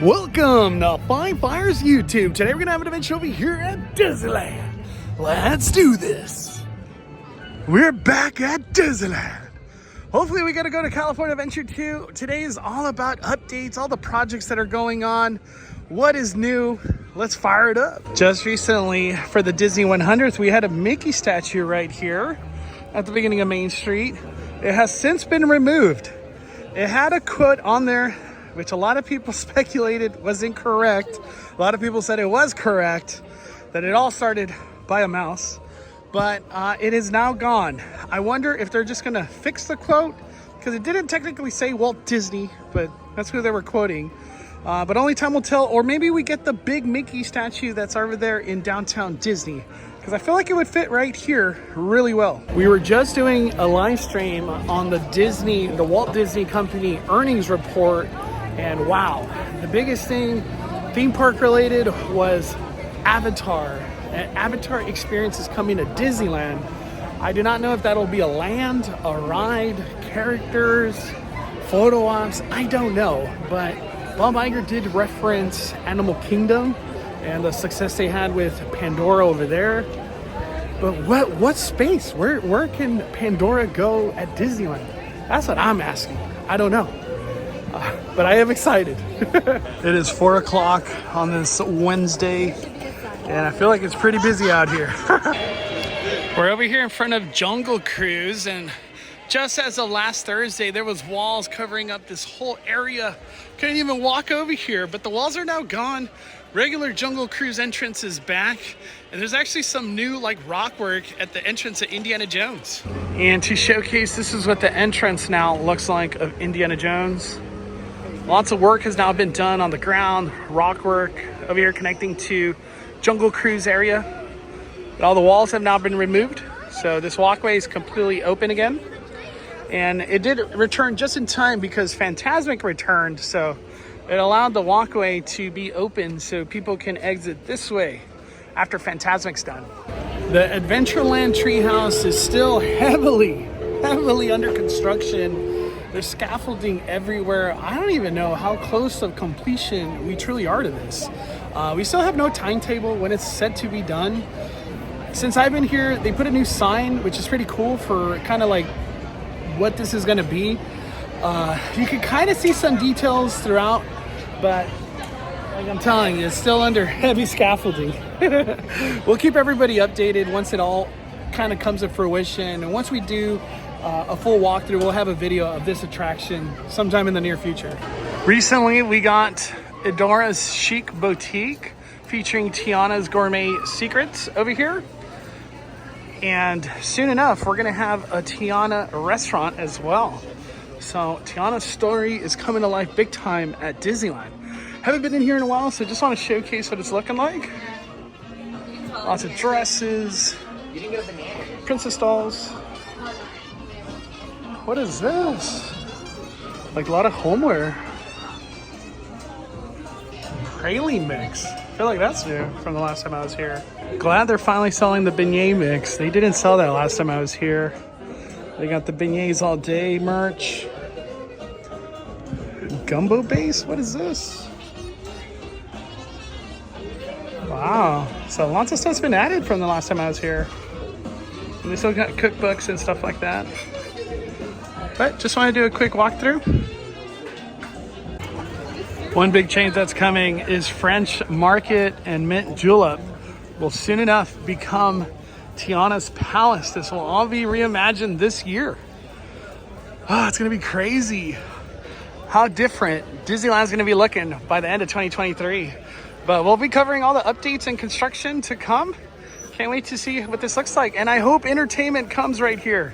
Welcome to Five Fires YouTube. Today we're gonna have an adventure over here at Disneyland. Let's do this. We're back at Disneyland. Hopefully we gotta go to California Adventure 2. Today is all about updates, all the projects that are going on, what is new. Let's fire it up. Just recently for the Disney 100th, we had a Mickey statue right here at the beginning of Main Street. It has since been removed. It had a quote on there which a lot of people speculated was incorrect. A lot of people said it was correct, that it all started by a mouse, but it is now gone. I wonder if they're just gonna fix the quote, because it didn't technically say Walt Disney, but that's who they were quoting. But only time will tell, or maybe we get the big Mickey statue that's over there in downtown Disney, because I feel like it would fit right here really well. We were just doing a live stream on the Walt Disney Company earnings report, and wow, the biggest thing theme park related was Avatar. And Avatar experience is coming to Disneyland. I do not know if that'll be a land, a ride, characters, photo ops, I don't know. But Bob Iger did reference Animal Kingdom and the success they had with Pandora over there. But what space? Where can Pandora go at Disneyland? That's what I'm asking. I don't know. But I am excited. It is 4 o'clock on this Wednesday, and I feel like it's pretty busy out here. We're over here in front of Jungle Cruise, and just as of last Thursday, there was walls covering up this whole area. Couldn't even walk over here, but the walls are now gone. Regular Jungle Cruise entrance is back, and there's actually some new rock work at the entrance of Indiana Jones. And to showcase, this is what the entrance now looks like of Indiana Jones. Lots of work has now been done on the ground, rock work over here connecting to Jungle Cruise area. But all the walls have now been removed, so this walkway is completely open again. And it did return just in time because Fantasmic returned, so it allowed the walkway to be open so people can exit this way after Fantasmic's done. The Adventureland treehouse is still heavily under construction. There's scaffolding everywhere. I don't even know how close of completion we truly are to this. We still have no timetable when it's set to be done. Since I've been here, they put a new sign, which is pretty cool for kind of like what this is gonna be. You can kind of see some details throughout, but like I'm telling you, it's still under heavy scaffolding. We'll keep everybody updated once it all kind of comes to fruition. And once we do a full walkthrough, we'll have a video of this attraction sometime in the near future. Recently, we got Edora's Chic Boutique featuring Tiana's Gourmet Secrets over here. And soon enough, we're gonna have a Tiana restaurant as well. So Tiana's story is coming to life big time at Disneyland. Haven't been in here in a while, so just want to showcase what it's looking like. Lots of dresses, princess dolls. What is this? Like a lot of homeware. Praline mix. I feel like that's new from the last time I was here. Glad they're finally selling the beignet mix. They didn't sell that last time I was here. They got the beignets all day merch. Gumbo base? What is this? Wow. So lots of stuff's been added from the last time I was here. And they still got cookbooks and stuff like that. But just want to do a quick walkthrough. One big change that's coming is French Market and Mint Julep will soon enough become Tiana's Palace. This will all be reimagined this year. Oh, it's gonna be crazy how different Disneyland's gonna be looking by the end of 2023. But we'll be covering all the updates and construction to come. Can't wait to see what this looks like. And I hope entertainment comes right here.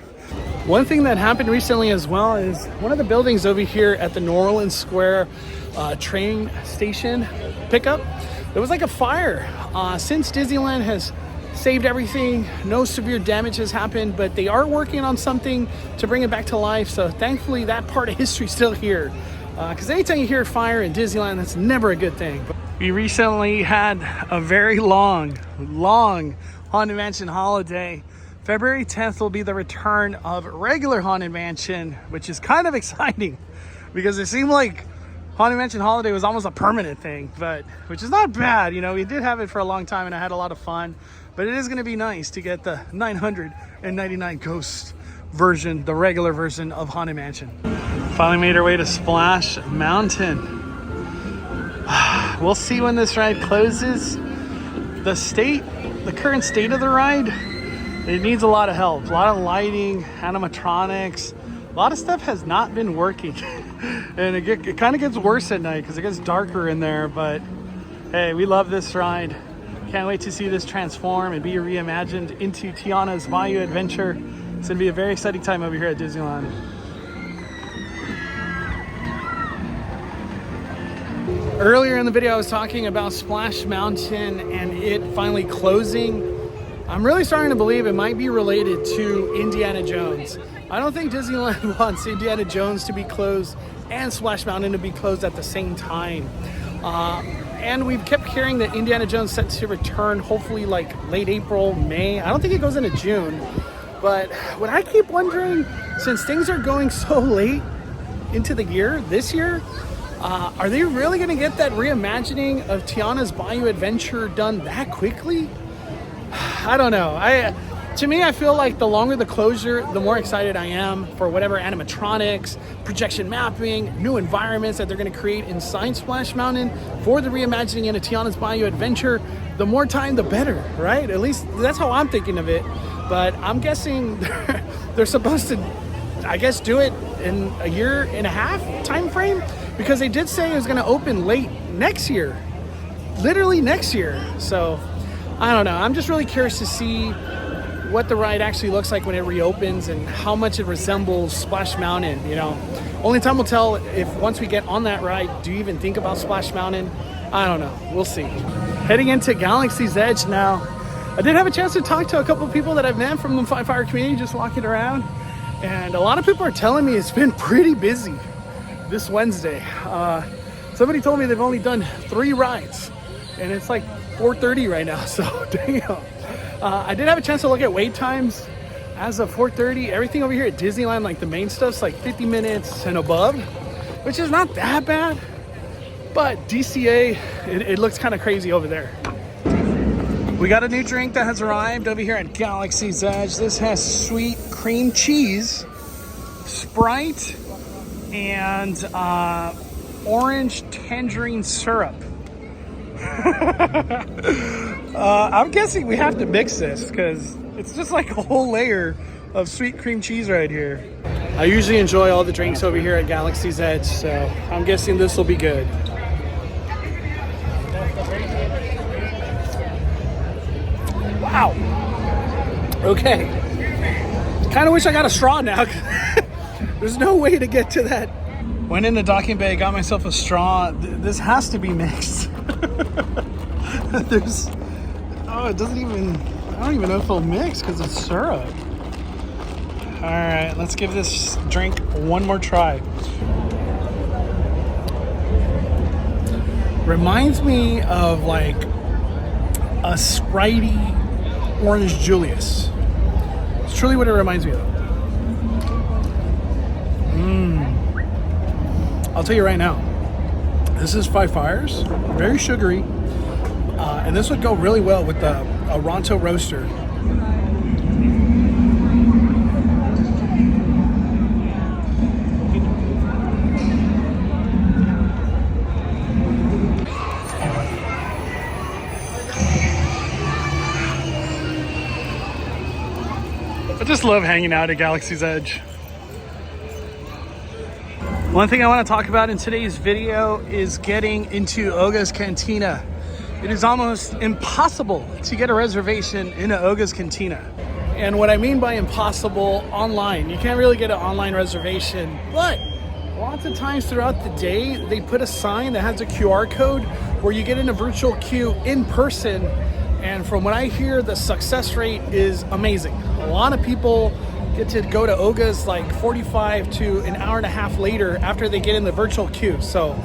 One thing that happened recently as well is one of the buildings over here at the New Orleans Square train station pickup, there was like a fire. Since Disneyland has saved everything, no severe damage has happened, but they are working on something to bring it back to life. So thankfully that part of history is still here. Because anytime you hear fire in Disneyland, that's never a good thing. We recently had a very long Haunted Mansion holiday. February 10th will be the return of regular Haunted Mansion, which is kind of exciting because it seemed like Haunted Mansion Holiday was almost a permanent thing, but which is not bad. You know, we did have it for a long time and I had a lot of fun, but it is going to be nice to get the 999 Ghost version, the regular version of Haunted Mansion. Finally made our way to Splash Mountain. We'll see when this ride closes. The current state of the ride, it needs a lot of help. A lot of lighting, animatronics, a lot of stuff has not been working. And it kind of gets worse at night because it gets darker in there, but hey, we love this ride. Can't wait to see this transform and be reimagined into Tiana's Bayou Adventure. It's gonna be a very exciting time over here at Disneyland. Earlier in the video, I was talking about Splash Mountain and it finally closing. I'm really starting to believe it might be related to Indiana Jones. I don't think Disneyland wants Indiana Jones to be closed and Splash Mountain to be closed at the same time. And we've kept hearing that Indiana Jones set to return hopefully like late April, May. I don't think it goes into June. But what I keep wondering, since things are going so late into the year, this year, are they really going to get that reimagining of Tiana's Bayou Adventure done that quickly? I don't know. To me, I feel like the longer the closure, the more excited I am for whatever animatronics, projection mapping, new environments that they're going to create inside Splash Mountain for the reimagining into Tiana's Bayou Adventure. The more time, the better, right? At least that's how I'm thinking of it. But I'm guessing they're supposed to, I guess, do it in a year and a half time frame, because they did say it was going to open late next year, literally next year. So I don't know. I'm just really curious to see what the ride actually looks like when it reopens and how much it resembles Splash Mountain. You know, only time will tell if once we get on that ride, do you even think about Splash Mountain? I don't know. We'll see. Heading into Galaxy's Edge now. I did have a chance to talk to a couple of people that I've met from the Five Fire community just walking around. And a lot of people are telling me it's been pretty busy this Wednesday. Somebody told me they've only done 3 rides and it's like 4:30 right now, so damn. I did have a chance to look at wait times. As of 4:30, everything over here at Disneyland, like the main stuff's like 50 minutes and above, which is not that bad. But DCA, it looks kind of crazy over there. We got a new drink that has arrived over here at Galaxy's Edge. This has sweet cream cheese, Sprite, and orange tangerine syrup. I'm guessing we have to mix this because it's just like a whole layer of sweet cream cheese right here. I usually enjoy all the drinks over here at Galaxy's Edge, so I'm guessing this will be good. Wow. Okay. Kind of wish I got a straw now. There's no way to get to that. Went in the docking bay, got myself a straw. This has to be mixed. It doesn't even, I don't even know if it'll mix because it's syrup. All right, let's give this drink one more try. Reminds me of like a Spritey Orange Julius. It's truly what it reminds me of. I'll tell you right now, this is Five Fires, very sugary, and this would go really well with a Ronto roaster. I just love hanging out at Galaxy's Edge. One thing I want to talk about in today's video is getting into Oga's Cantina. It is almost impossible to get a reservation in Oga's Cantina. And what I mean by impossible, online. You can't really get an online reservation, but lots of times throughout the day, they put a sign that has a QR code where you get in a virtual queue in person. And from what I hear, the success rate is amazing. A lot of people get to go to Oga's like 45 to an hour and a half later after they get in the virtual queue. So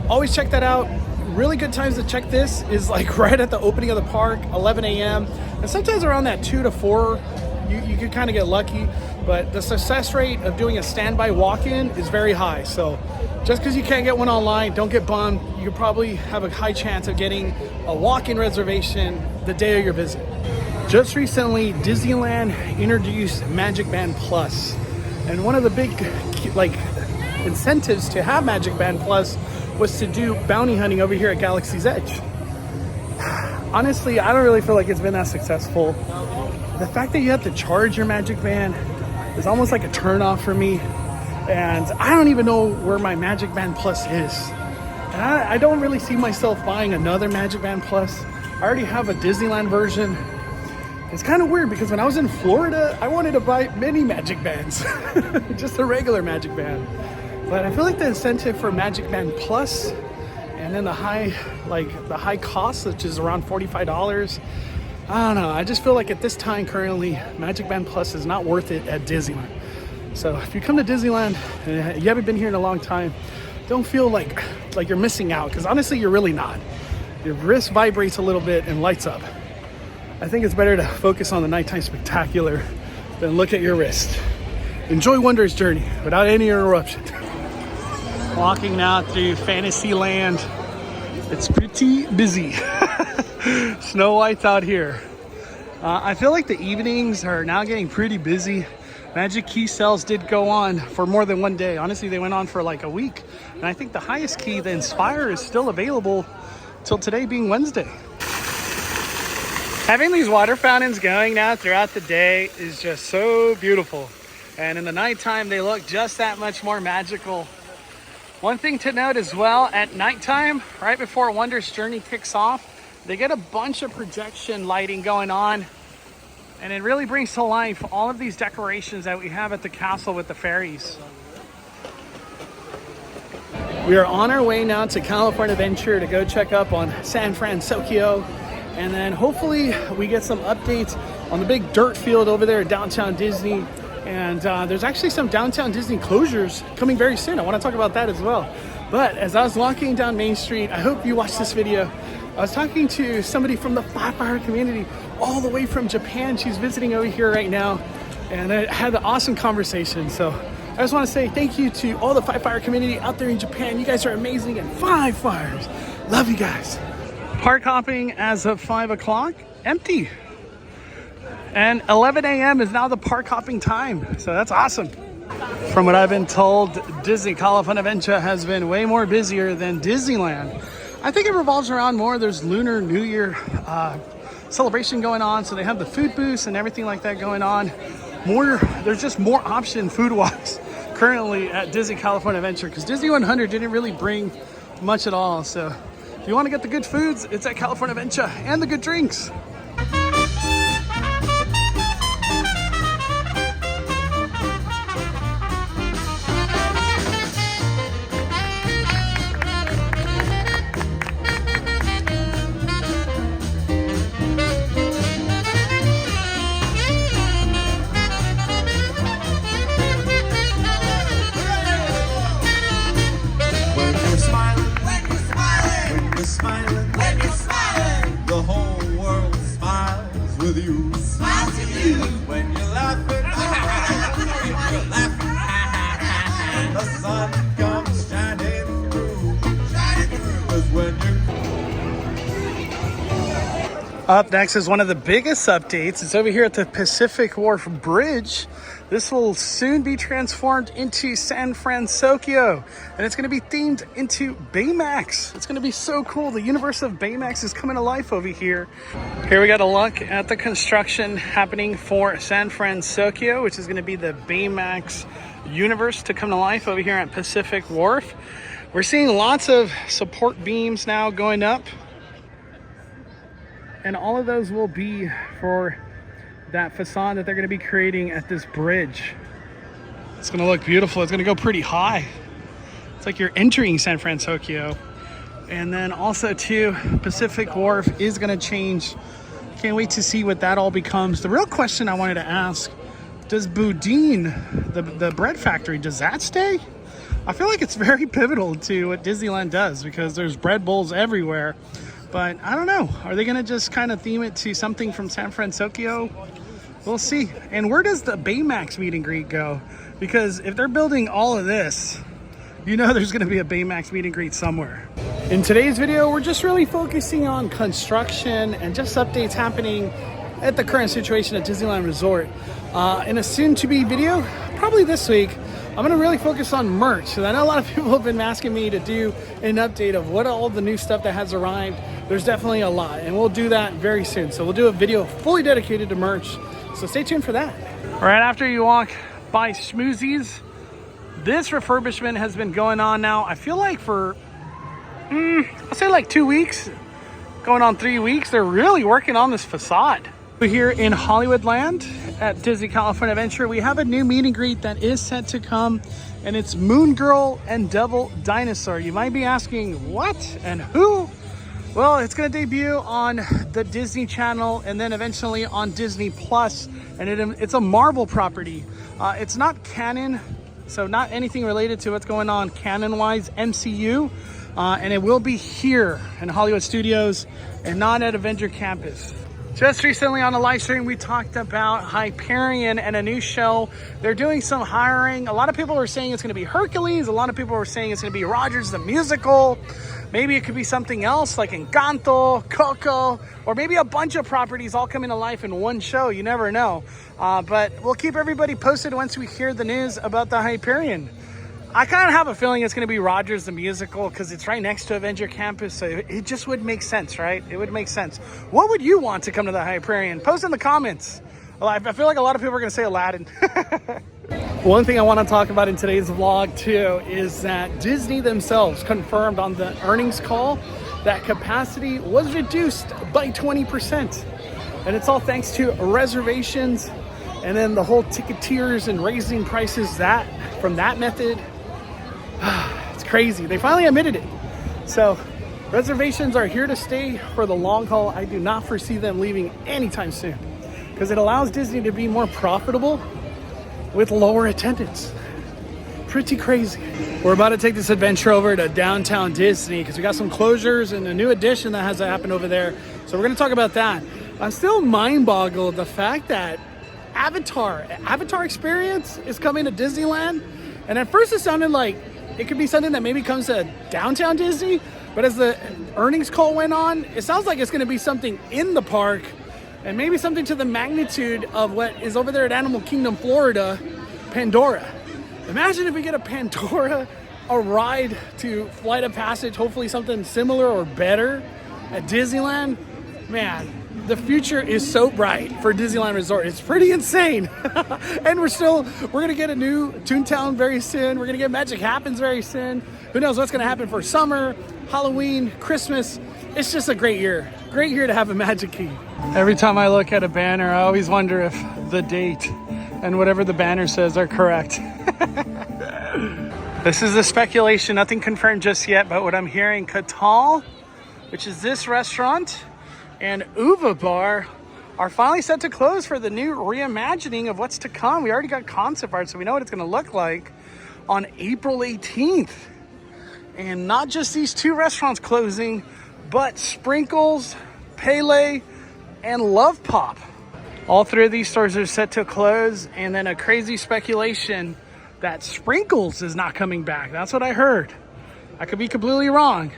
always check that out. Really good times to check this is like right at the opening of the park, 11 a.m. And sometimes around that 2 to 4, you can kind of get lucky. but the success rate of doing a standby walk-in is very high. So just because you can't get one online, don't get bummed. You probably have a high chance of getting a walk-in reservation the day of your visit. Just recently, Disneyland introduced Magic Band Plus. And one of the big incentives to have Magic Band Plus was to do bounty hunting over here at Galaxy's Edge. Honestly, I don't really feel like it's been that successful. The fact that you have to charge your Magic Band is almost like a turnoff for me. And I don't even know where my Magic Band Plus is. And I don't really see myself buying another Magic Band Plus. I already have a Disneyland version. It's kind of weird because when I was in Florida, I wanted to buy many Magic Bands, just a regular Magic Band. But I feel like the incentive for Magic Band Plus and then the high cost, which is around $45, I don't know. I just feel like at this time currently, Magic Band Plus is not worth it at Disneyland. So if you come to Disneyland and you haven't been here in a long time, don't feel like you're missing out, because honestly, you're really not. Your wrist vibrates a little bit and lights up. I think it's better to focus on the nighttime spectacular than look at your wrist. Enjoy Wonder's journey without any interruption. Walking now through Fantasyland. It's pretty busy. Snow White's out here. I feel like the evenings are now getting pretty busy. Magic Key sales did go on for more than one day. Honestly, they went on for like a week. And I think the highest key, the Inspire, is still available till today being Wednesday. Having these water fountains going now throughout the day is just so beautiful. And in the nighttime, they look just that much more magical. One thing to note as well, at nighttime, right before Wonder's journey kicks off, they get a bunch of projection lighting going on. And it really brings to life all of these decorations that we have at the castle with the fairies. We are on our way now to California Adventure to go check up on San Francisco. And then hopefully we get some updates on the big dirt field over there at Downtown Disney. And there's actually some Downtown Disney closures coming very soon. I want to talk about that as well. But as I was walking down Main Street, I hope you watched this video. I was talking to somebody from the Fire community all the way from Japan. She's visiting over here right now. And I had an awesome conversation. So I just want to say thank you to all the Fire community out there in Japan. You guys are amazing, and 5 fires. Love you guys. Park hopping as of 5 o'clock, empty. And 11 a.m. is now the park hopping time. So that's awesome. From what I've been told, Disney California Adventure has been way more busier than Disneyland. I think it revolves around more. There's Lunar New Year celebration going on. So they have the food booths and everything like that going on. There's just more option food-wise currently at Disney California Adventure, because Disney 100 didn't really bring much at all. So if you want to get the good foods, it's at California Adventure, and the good drinks. Up next is one of the biggest updates. It's over here at the Pacific Wharf Bridge. This will soon be transformed into San Francisco, and it's going to be themed into Baymax. It's going to be so cool. The universe of Baymax is coming to life over here. Here we got a look at the construction happening for San Francisco, which is going to be the Baymax universe to come to life over here at Pacific Wharf. We're seeing lots of support beams now going up. And all of those will be for that facade that they're going to be creating at this bridge. It's going to look beautiful. It's going to go pretty high. It's like you're entering San Francisco. And then also too, Pacific Wharf is going to change. Can't wait to see what that all becomes. The real question I wanted to ask, does Boudin, the bread factory, does that stay? I feel like it's very pivotal to what Disneyland does, because there's bread bowls everywhere. But I don't know. Are they going to just kind of theme it to something from San Francisco? We'll see. And where does the Baymax meet and greet go? Because if they're building all of this, you know there's gonna be a Baymax meet and greet somewhere. In today's video, we're just really focusing on construction and just updates happening at the current situation at Disneyland Resort. In a soon-to-be video, probably this week, I'm gonna really focus on merch. And I know a lot of people have been asking me to do an update of what all the new stuff that has arrived. There's definitely a lot, and we'll do that very soon. So we'll do a video fully dedicated to merch. So stay tuned for that. Right after you walk by Schmoozies, this refurbishment has been going on now, I feel like for, I'll say like 2 weeks, going on 3 weeks. They're really working on this facade. We're here in Hollywoodland at Disney California Adventure. We have a new meet and greet that is set to come, and it's Moon Girl and Devil Dinosaur. You might be asking, what and who? Well, it's going to debut on the Disney Channel and then eventually on Disney Plus, and it's a Marvel property. It's not canon, so not anything related to what's going on canon-wise, MCU, and it will be here in Hollywood Studios and not at Avenger Campus. Just recently on a live stream, we talked about Hyperion and a new show. They're doing some hiring. A lot of people were saying it's going to be Hercules. A lot of people were saying it's going to be Rogers the Musical. Maybe it could be something else like Encanto, Coco, or maybe a bunch of properties all coming to life in one show. You never know. But we'll keep everybody posted once we hear the news about the Hyperion. I kind of have a feeling it's going to be Rogers the Musical because it's right next to Avenger Campus, so it just would make sense, right? It would make sense. What would you want to come to the Hyperion? Post in the comments. I feel like a lot of people are going to say Aladdin. One thing I want to talk about in today's vlog too is that Disney themselves confirmed on the earnings call that capacity was reduced by 20%. And it's all thanks to reservations and then the whole ticketers and raising prices from that method. It's crazy. They finally admitted it. So reservations are here to stay for the long haul. I do not foresee them leaving anytime soon because it allows Disney to be more profitable with lower attendance. Pretty crazy. We're about to take this adventure over to downtown Disney because we got some closures and a new addition that has to happen over there. So we're going to talk about that. I'm still mind-boggled the fact that Avatar experience is coming to Disneyland. And at first it sounded like it could be something that maybe comes to downtown Disney. But as the earnings call went on, it sounds like it's going to be something in the park and maybe something to the magnitude of what is over there at Animal Kingdom, Florida, Pandora. Imagine if we get a Pandora, a ride to Flight of Passage, hopefully something similar or better at Disneyland. Man, the future is so bright for Disneyland Resort. It's pretty insane. And we're gonna get a new Toontown very soon. We're gonna get Magic Happens very soon. Who knows what's gonna happen for summer, Halloween, Christmas. It's just a great year. Great year to have a Magic Key. Every time I look at a banner, I always wonder if the date and whatever the banner says are correct. This is the speculation, nothing confirmed just yet, but what I'm hearing, Catal, which is this restaurant, and Uva Bar are finally set to close for the new reimagining of what's to come. We already got concept art, so we know what it's going to look like on April 18th. And not just these two restaurants closing, but Sprinkles, Pele, and Love Pop. All three of these stores are set to close, and then a crazy speculation that Sprinkles is not coming back. That's what I heard. I could be completely wrong,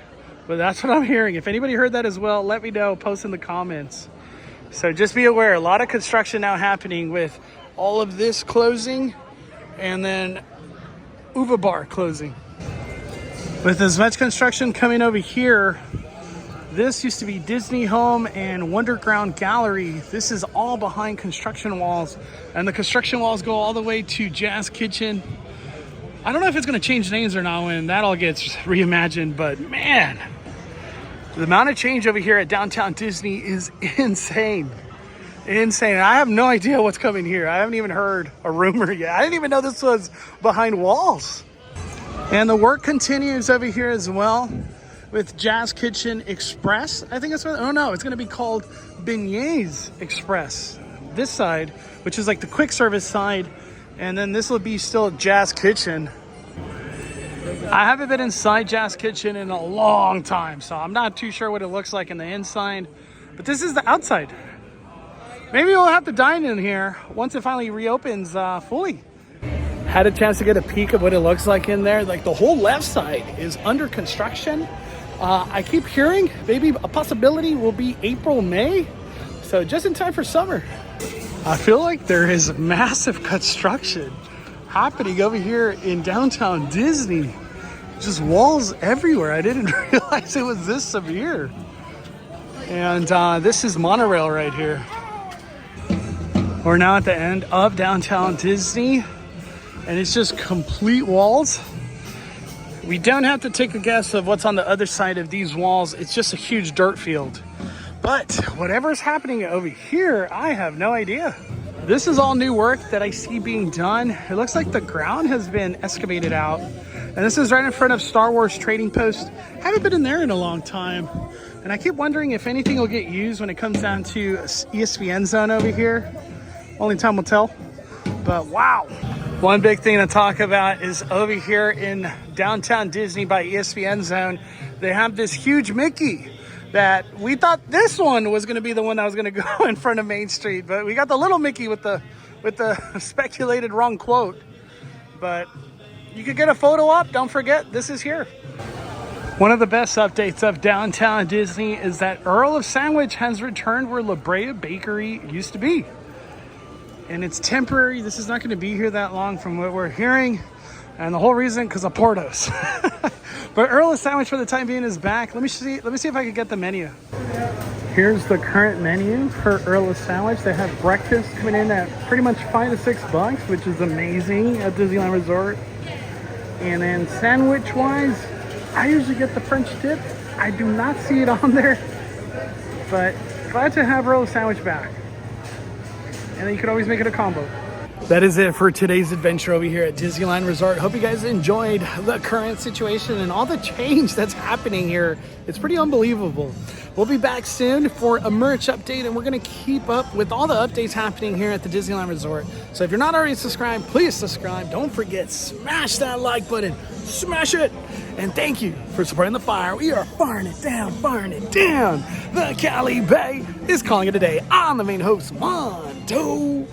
but that's what I'm hearing. If anybody heard that as well, let me know, post in the comments. So just be aware, a lot of construction now happening with all of this closing and then Uva Bar closing. With as much construction coming over here, this used to be Disney Home and Wonderground Gallery. This is all behind construction walls, and the construction walls go all the way to Jazz Kitchen. I don't know if it's going to change names or not when that all gets reimagined, but man, the amount of change over here at downtown Disney is insane. Insane. I have no idea what's coming here. I haven't even heard a rumor yet. I didn't even know this was behind walls. And the work continues over here as well with Jazz Kitchen Express. I think it's what, oh no, it's going to be called Beignets Express. This side, which is like the quick service side, and then this will be still Jazz Kitchen. I haven't been inside Jazz Kitchen in a long time, so I'm not too sure what it looks like in the inside, but this is the outside. Maybe we'll have to dine in here once it finally reopens fully. Had a chance to get a peek of what it looks like in there. Like the whole left side is under construction. I keep hearing maybe a possibility will be April, May. So just in time for summer. I feel like there is massive construction happening over here in downtown Disney. Just walls everywhere. I didn't realize it was this severe. And this is monorail right here. We're now at the end of downtown Disney, and it's just complete walls. We don't have to take a guess of what's on the other side of these walls. It's just a huge dirt field. But whatever's happening over here, I have no idea. This is all new work that I see being done. It looks like the ground has been excavated out. And this is right in front of Star Wars Trading Post. Haven't been in there in a long time. And I keep wondering if anything will get used when it comes down to ESPN zone over here. Only time will tell. But wow. One big thing to talk about is over here in downtown Disney by ESPN zone, they have this huge Mickey that we thought this one was going to be the one that was going to go in front of Main Street, but we got the little Mickey with the speculated wrong quote. But you could get a photo op. Don't forget, this is here. One of the best updates of downtown Disney is that Earl of Sandwich has returned where La Brea Bakery used to be. And it's temporary. This is not going to be here that long from what we're hearing. And the whole reason, because of Portos. But Earl of Sandwich for the time being is back. Let me see if I can get the menu. Here's the current menu for Earl of Sandwich. They have breakfast coming in at pretty much $5 to $6, which is amazing at Disneyland Resort. And then sandwich-wise, I usually get the French dip. I do not see it on there. But glad to have Earl of Sandwich back. And then you could always make it a combo. That is it for today's adventure over here at Disneyland Resort. Hope you guys enjoyed the current situation and all the change that's happening here. It's pretty unbelievable. We'll be back soon for a merch update, and we're going to keep up with all the updates happening here at the Disneyland Resort. So if you're not already subscribed, please subscribe. Don't forget, smash that like button. Smash it. And thank you for supporting the fire. We are firing it down, firing it down. The Cali Bay is calling it a day. I'm the main host, Monto.